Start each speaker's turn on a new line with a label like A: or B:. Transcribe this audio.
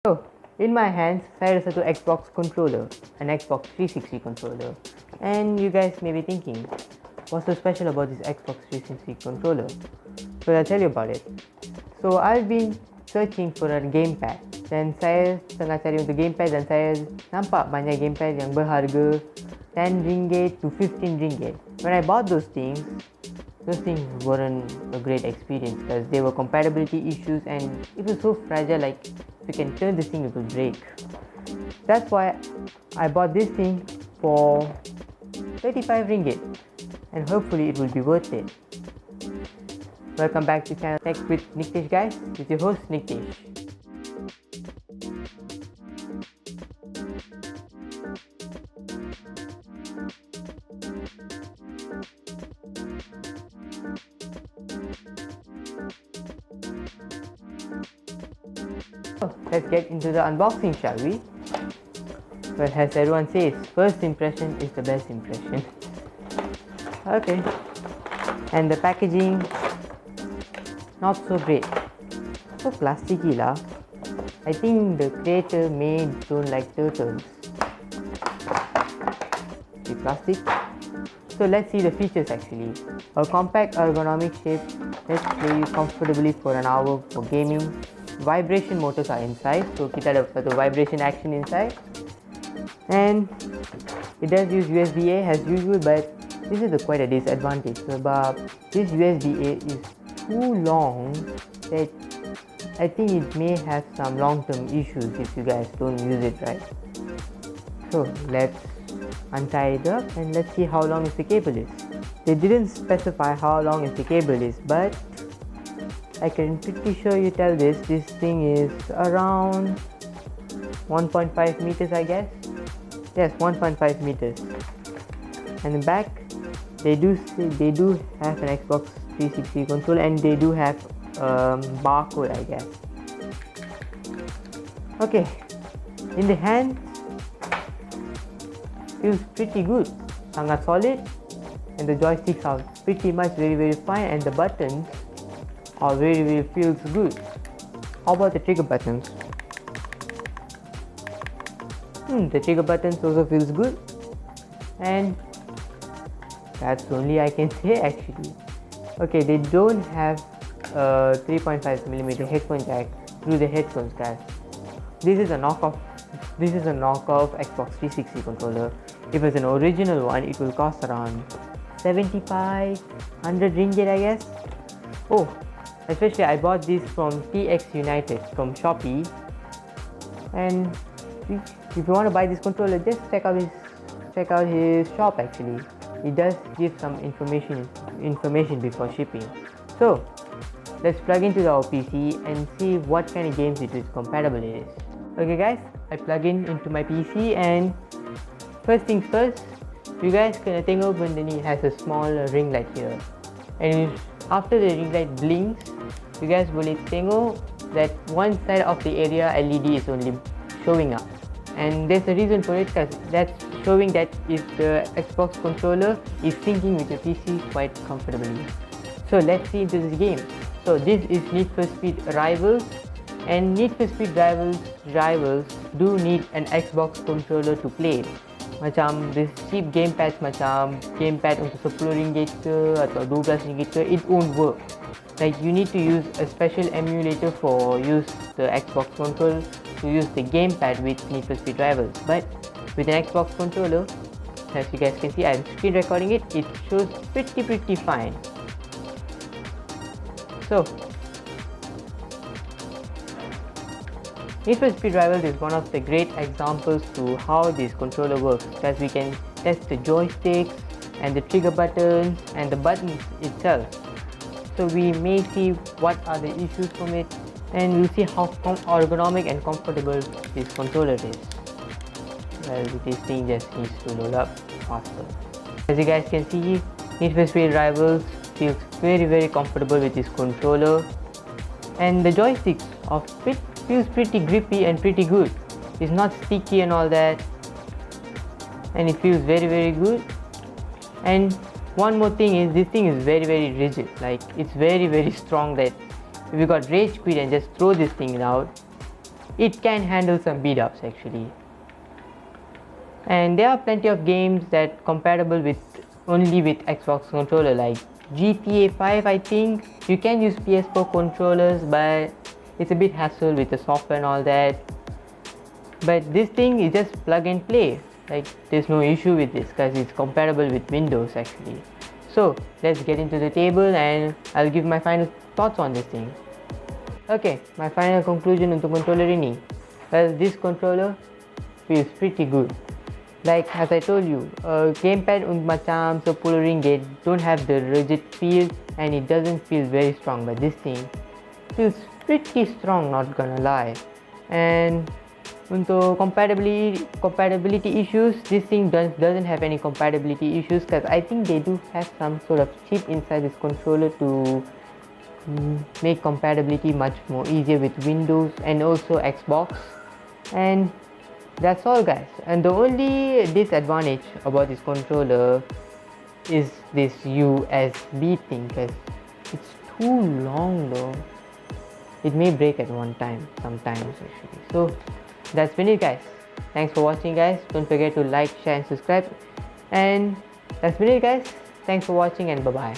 A: So, in my hands, saya ada satu Xbox controller, an Xbox 360 controller. And you guys may be thinking, what's so special about this Xbox 360 controller? So I'll tell you about it. So I've been searching for a gamepad dan saya tengah cari untuk gamepad dan saya nampak banyak gamepad yang berharga RM10 to RM15. When I bought those things weren't a great experience because there were compatibility issues and it was so fragile, like if you can turn this thing it will break. That's why I bought this thing for RM35 and hopefully it will be worth it. Welcome back to Channel Tech with Nikthesh, guys, with your host Nikthesh. So, let's get into the unboxing, shall we? Well, as everyone says, first impression is the best impression. Okay, and the packaging, not so great. So plasticky lah. I think the creator don't like turtles. The plastic. So let's see the features actually. A compact ergonomic shape lets play you comfortably for an hour for gaming. Vibration motors are inside, so kita ada satu vibration action inside. And it does use USB-A as usual, but this is quite a disadvantage. Sebab this USB-A is too long that I think it may have some long-term issues if you guys don't use it right. So let's untie it up and let's see how long the cable is. They didn't specify how long the cable is, but I can pretty sure you tell this thing is around 1.5 meters, I guess. Yes, 1.5 meters. And the back, they do have an Xbox 360 controller and they do have barcode, I guess. Okay, in the hand, feels pretty good, sangat solid, and the joysticks are pretty much very fine, and the buttons are very feels good. How about the trigger buttons? The trigger buttons also feels good, and that's only I can say actually. Okay, they don't have a 3.5mm headphone jack through the headphones, guys. This is a knockoff Xbox 360 controller. If it's an original one, it will cost around 75-100 ringgit, I guess. Oh, especially I bought this from TX United from Shopee, and if you want to buy this controller, just check out his shop actually. It does give some information before shipping. So let's plug into our PC and see what kind of games it is compatible it is. Okay guys, I plug into my PC, and first things first, you guys kena tengok benda ni has a small ring light here, and after the ring light blinks, you guys boleh tengok that one side of the area LED is only showing up, and there's a reason for it, because that's showing that if the Xbox controller is syncing with your PC quite comfortably. So let's see into this game. So this is Need for Speed Rivals, and Need for Speed Rivals do need an Xbox controller to play. Macam this cheap gamepads, macam gamepad untuk RM10 ke atau RM12 ke, it won't work. Like you need to use a special emulator for use the Xbox controller to use the gamepad with Need for Speed Rivals. But with an Xbox controller, as you guys can see, I'm screen recording it, it shows pretty fine. So Need for Speed Rivals is one of the great examples to how this controller works, because we can test the joysticks and the trigger buttons and the buttons itself. So we may see what are the issues from it, and we'll see how ergonomic and comfortable this controller is. Well, this thing just needs to load up faster. As you guys can see, Need for Speed Rivals feels very comfortable with this controller, and the joysticks feels pretty grippy and pretty good. It's not sticky and all that, and it feels very good. And one more thing is, this thing is very rigid. Like it's very strong, that if you got rage quit and just throw this thing out, it can handle some beat ups actually. And there are plenty of games that compatible with only with Xbox controller, like GTA 5. I think you can use PS4 controllers, but it's a bit hassle with the software and all that. But this thing is just plug and play, like there's no issue with this because it's compatible with Windows actually. So let's get into the table and I'll give my final thoughts on this thing. Okay, my final conclusion untuk controller ini. Well, this controller feels pretty good. Like as I told you, gamepad macam RM10 don't have the rigid feel and it doesn't feel very strong, but this thing feels pretty strong, not gonna lie. And untuk compatibility issues, this thing doesn't have any compatibility issues because I think they do have some sort of chip inside this controller to make compatibility much more easier with Windows and also Xbox. And that's all guys. And the only disadvantage about this controller is this USB thing, because it's too long though. It may break at one time sometimes actually. So that's been it guys. Thanks for watching guys. Don't forget to like, share and subscribe. And that's been it guys. Thanks for watching and bye bye.